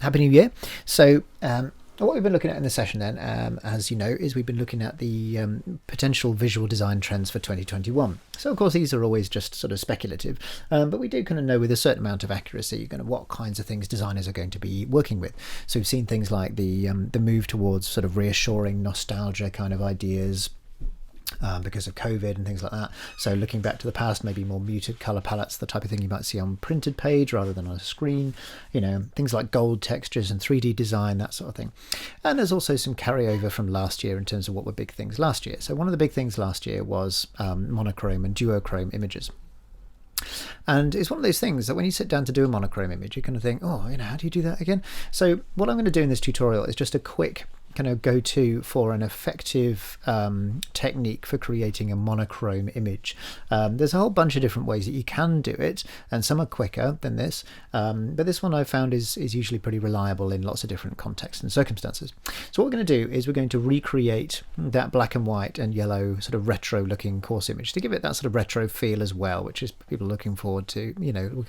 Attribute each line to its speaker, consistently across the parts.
Speaker 1: Happy New Year. So what we've been looking at in the session then, as you know, is we've been looking at the potential visual design trends for 2021. So of course these are always just sort of speculative, but we do kind of know with a certain amount of accuracy what kinds of things designers are going to be working with. So we've seen things like the move towards sort of reassuring nostalgia kind of ideas, because of COVID and things like that. So looking back to the past, maybe more muted color palettes, the type of thing you might see on printed page rather than on a screen, things like gold textures and 3D design, that sort of thing. And there's also some carryover from last year in terms of what were big things last year. So one of the big things last year was monochrome and duochrome images. And it's one of those things that when you sit down to do a monochrome image, you kind of think, how do you do that again? So what I'm going to do in this tutorial is just a quick kind of go-to for an effective technique for creating a monochrome image. There's a whole bunch of different ways that you can do it, and some are quicker than this, but this one I've found is usually pretty reliable in lots of different contexts and circumstances. So what we're going to do is we're going to recreate that black and white and yellow sort of retro looking course image to give it that sort of retro feel as well, which is people looking forward to,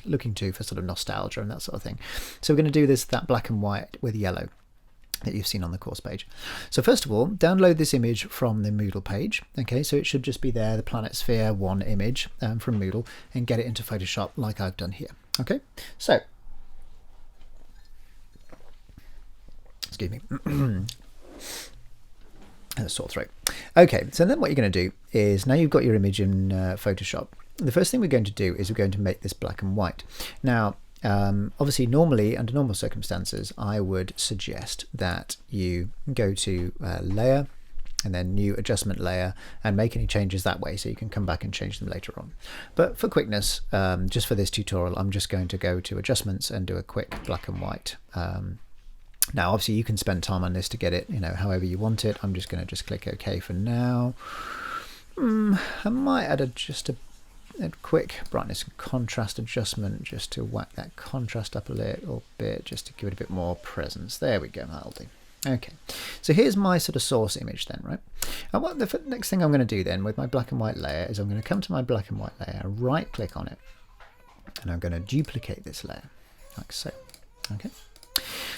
Speaker 1: looking to for sort of nostalgia and that sort of thing. So we're going to do that black and white with yellow that you've seen on the course page. So first of all, download this image from the Moodle page. Okay, so it should just be there, the Planet Sphere 1 image from Moodle, and get it into Photoshop like I've done here. Okay, so excuse me, sore throat. Okay, so then what you're going to do is, now you've got your image in Photoshop, the first thing we're going to do is we're going to make this black and white. Now obviously normally under normal circumstances I would suggest that you go to layer and then new adjustment layer and make any changes that way, so you can come back and change them later on. But for quickness, just for this tutorial, I'm just going to go to adjustments and do a quick black and white. Now obviously you can spend time on this to get it however you want it. I'm just going to click OK for now. I might add just a quick brightness and contrast adjustment just to whack that contrast up a little bit, just to give it a bit more presence. There we go, that'll do. Okay, so here's my sort of source image then, right? And what the next thing I'm going to do then with my black and white layer is I'm going to come to my black and white layer, right click on it, and I'm going to duplicate this layer like so. Okay,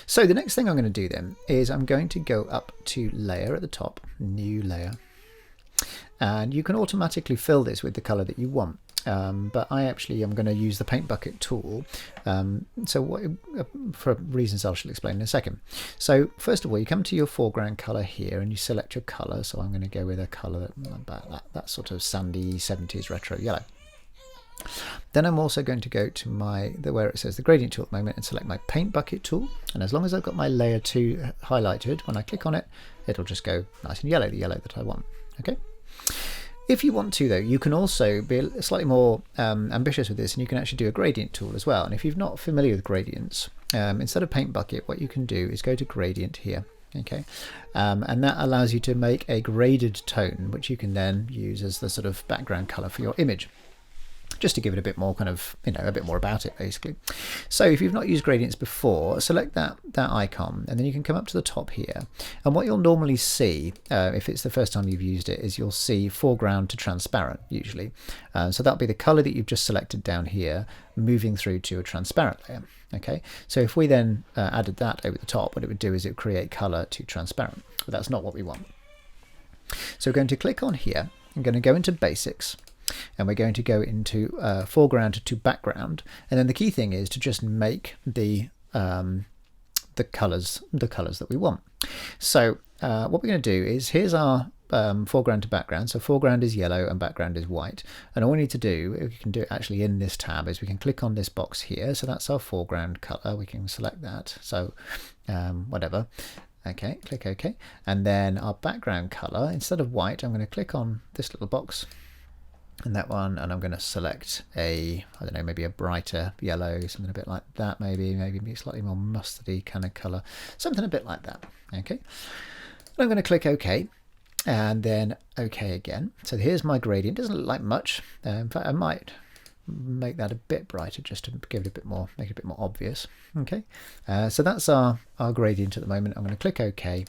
Speaker 1: so the next thing I'm going to do then is I'm going to go up to layer at the top, new layer, and you can automatically fill this with the color that you want. But I actually am going to use the paint bucket tool, for reasons I shall explain in a second. So first of all, you come to your foreground color here and you select your color. So I'm going to go with a color about that sort of sandy 70s retro yellow. Then I'm also going to go to where it says the gradient tool at the moment and select my paint bucket tool. And as long as I've got my layer 2 highlighted, when I click on it, it'll just go nice and yellow, the yellow that I want. Okay. If you want to, though, you can also be slightly more ambitious with this, and you can actually do a gradient tool as well. And if you're not familiar with gradients, instead of paint bucket, what you can do is go to gradient here. Okay, and that allows you to make a graded tone, which you can then use as the sort of background color for your image, just to give it a bit more kind of, a bit more about it basically. So if you've not used gradients before, select that icon, and then you can come up to the top here. And what you'll normally see, if it's the first time you've used it, is you'll see foreground to transparent usually. So that'll be the color that you've just selected down here, moving through to a transparent layer. Okay, so if we then added that over the top, what it would do is it would create color to transparent, but that's not what we want. So we're going to click on here. I'm going to go into basics, and we're going to go into foreground to background, and then the key thing is to just make the colors that we want. So what we're going to do is, here's our foreground to background. So foreground is yellow and background is white, and all we need to do, we can do it actually in this tab, is we can click on this box here. So that's our foreground color, we can select that, so whatever. Okay, click OK, and then our background color, instead of white, I'm going to click on this little box and that one, and I'm going to select I don't know, maybe a brighter yellow, something a bit like that, maybe slightly more mustardy kind of color, something a bit like that. Okay, and I'm going to click OK, and then OK again. So here's my gradient. Doesn't look like much. In fact, I might make that a bit brighter just to give it a bit more, make it a bit more obvious. Okay, so that's our gradient at the moment. I'm going to click OK,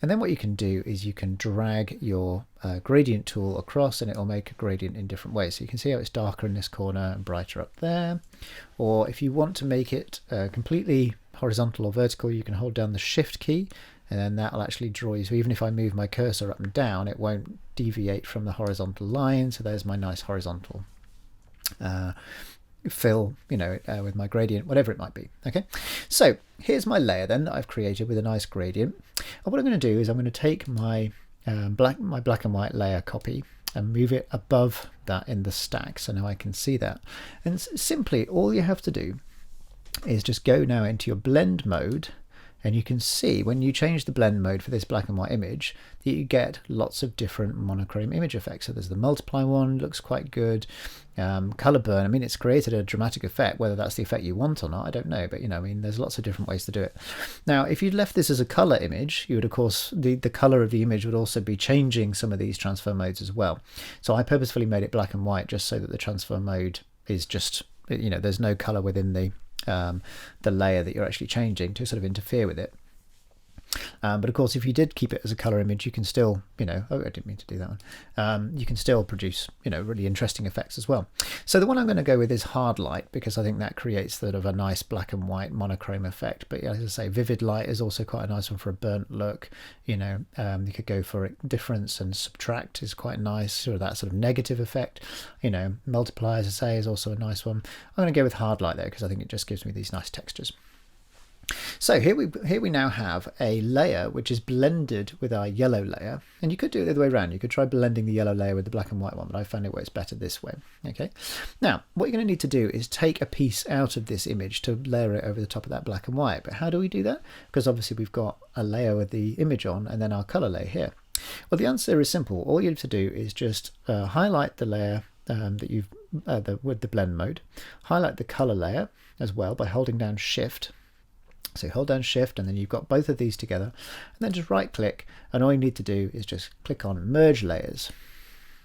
Speaker 1: and then what you can do is you can drag your gradient tool across, and it will make a gradient in different ways. So you can see how it's darker in this corner and brighter up there, or if you want to make it completely horizontal or vertical, you can hold down the shift key, and then that'll actually draw you. So even if I move my cursor up and down, it won't deviate from the horizontal line. So there's my nice horizontal fill, with my gradient, whatever it might be. Okay, so here's my layer then that I've created with a nice gradient. And what I'm going to do is I'm going to take my black and white layer copy and move it above that in the stack, so now I can see that. And simply all you have to do is just go now into your blend mode, and you can see when you change the blend mode for this black and white image that you get lots of different monochrome image effects. So there's the multiply one, looks quite good. Color burn, I mean, it's created a dramatic effect. Whether that's the effect you want or not, I don't know, but there's lots of different ways to do it. Now if you'd left this as a color image, you would of course, the color of the image would also be changing some of these transfer modes as well. So I purposefully made it black and white just so that the transfer mode is just, there's no color within the layer that you're actually changing to sort of interfere with it. But of course, if you did keep it as a color image, you can still, oh, I didn't mean to do that one. You can still produce, really interesting effects as well. So the one I'm going to go with is hard light, because I think that creates sort of a nice black and white monochrome effect. But as I say, vivid light is also quite a nice one for a burnt look. You could go for difference and subtract is quite nice, sort of that sort of negative effect. Multiply, as I say, is also a nice one. I'm going to go with hard light there because I think it just gives me these nice textures. So here we now have a layer which is blended with our yellow layer, and you could do it the other way around. You could try blending the yellow layer with the black and white one, but I found it works better this way. Okay, now what you're going to need to do is take a piece out of this image to layer it over the top of that black and white. But how do we do that? Because obviously we've got a layer with the image on and then our color layer here. Well, the answer is simple. All you have to do is just highlight the layer that you've with the blend mode, highlight the color layer as well by holding down shift. So hold down shift and then you've got both of these together, and then just right click, and all you need to do is just click on merge layers.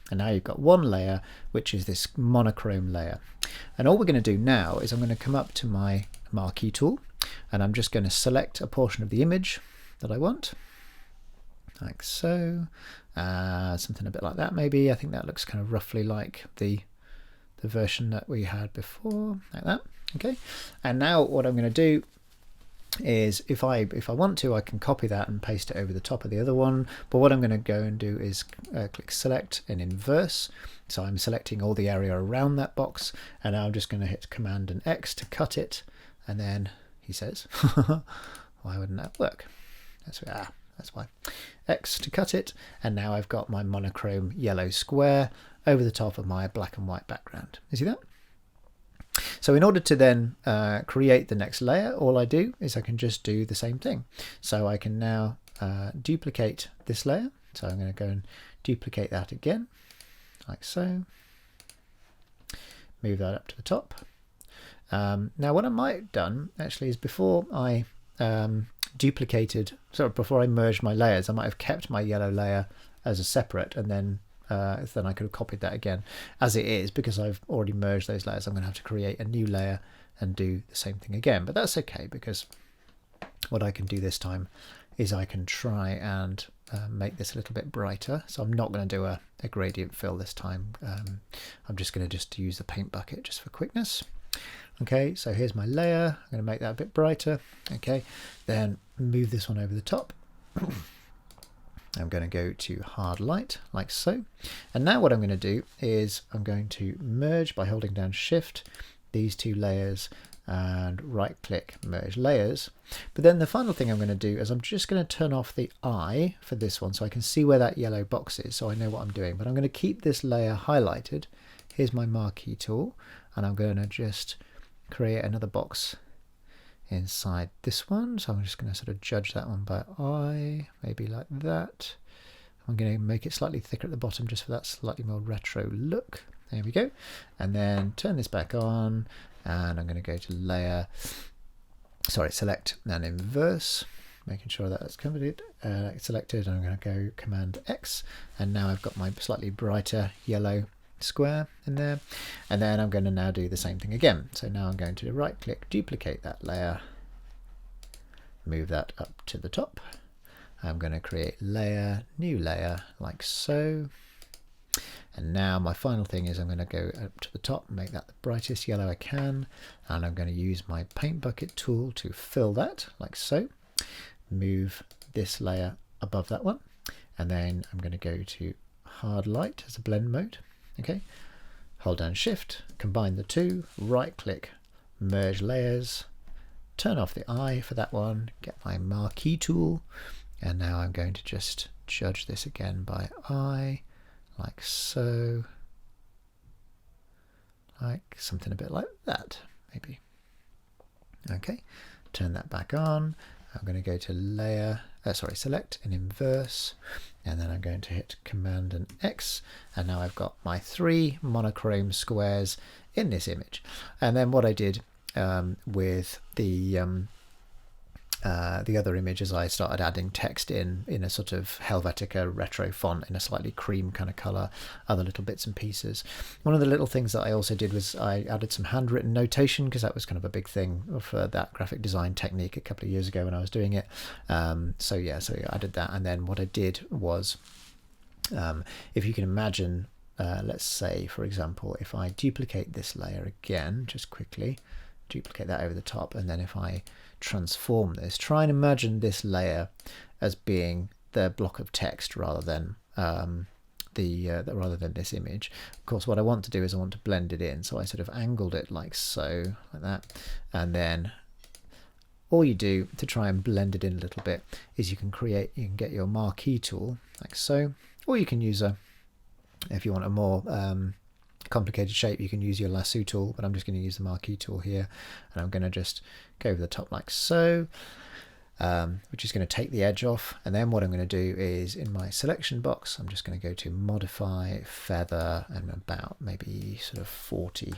Speaker 1: And now you've got one layer, which is this monochrome layer. And all we're going to do now is I'm going to come up to my marquee tool, and I'm just going to select a portion of the image that I want, like so. Something a bit like that maybe. I think that looks kind of roughly like the version that we had before, like that. Okay, and now what I'm going to do is if I want to, I can copy that and paste it over the top of the other one. But what I'm going to go and do is click select and inverse. So I'm selecting all the area around that box, and now I'm just going to hit Command and X to cut it. And then he says, why wouldn't that work? That's why. X to cut it, and now I've got my monochrome yellow square over the top of my black and white background. You see that? So in order to then create the next layer, all I do is I can just do the same thing. So I can now duplicate this layer. So I'm going to go and duplicate that again, like so. Move that up to the top. Now what I might have done actually is before I before I merged my layers, I might have kept my yellow layer as a separate, and then I could have copied that again. As it is, because I've already merged those layers, I'm going to have to create a new layer and do the same thing again. But that's okay, because what I can do this time is I can try and make this a little bit brighter. So I'm not going to do a gradient fill this time. I'm just going to use the paint bucket just for quickness. Okay, so here's my layer. I'm going to make that a bit brighter. Okay, then move this one over the top. I'm going to go to hard light, like so. And now what I'm going to do is I'm going to merge by holding down shift these two layers and right click merge layers. But then the final thing I'm going to do is I'm just going to turn off the eye for this one so I can see where that yellow box is, so I know what I'm doing. But I'm going to keep this layer highlighted. Here's my marquee tool, and I'm going to just create another box inside this one. So I'm just going to sort of judge that one by eye, maybe like that. I'm going to make it slightly thicker at the bottom just for that slightly more retro look. There we go. And then turn this back on, and I'm going to go to layer, select and inverse, making sure that that's covered, selected. I'm going to go Command X, and now I've got my slightly brighter yellow square in there. And then I'm going to now do the same thing again. So now I'm going to right click, duplicate that layer, move that up to the top. I'm going to create layer, new layer, like so. And now my final thing is I'm going to go up to the top and make that the brightest yellow I can. And I'm going to use my paint bucket tool to fill that like so. Move this layer above that one. And then I'm going to go to hard light as a blend mode. Okay. Hold down shift, combine the two, right click, merge layers, turn off the eye for that one, get my marquee tool, and now I'm going to just judge this again by eye, like so, like something a bit like that, maybe. Okay, turn that back on. I'm going to go to layer, select and inverse, and then I'm going to hit Command and X, and now I've got my 3 monochrome squares in this image. And then what I did with the other image is I started adding text in a sort of Helvetica retro font in a slightly cream kind of color, other little bits and pieces. One of the little things that I also did was I added some handwritten notation, because that was kind of a big thing for that graphic design technique a couple of years ago when I was doing it. So I did that, and then what I did was, if you can imagine, let's say for example, if I duplicate this layer again, just quickly duplicate that over the top, and then if I transform this, try and imagine this layer as being the block of text rather than this image. Of course, what I want to do is I want to blend it in, so I sort of angled it like so, like that, and then all you do to try and blend it in a little bit is you can get your marquee tool like so, or you can use if you want a more complicated shape, you can use your lasso tool, but I'm just going to use the marquee tool here, and I'm going to just go over the top like so, which is going to take the edge off. And then what I'm going to do is, in my selection box, I'm just going to go to modify feather and about maybe sort of 40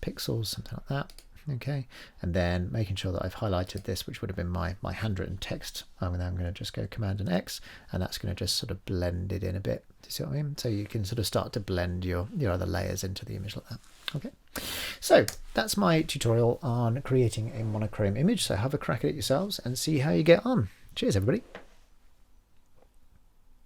Speaker 1: pixels, something like that. Okay, and then making sure that I've highlighted this, which would have been my handwritten text. And then I'm going to just go Command and X, and that's going to just sort of blend it in a bit. Do you see what I mean? So you can sort of start to blend your other layers into the image like that. Okay, so that's my tutorial on creating a monochrome image. So have a crack at it yourselves and see how you get on. Cheers, everybody.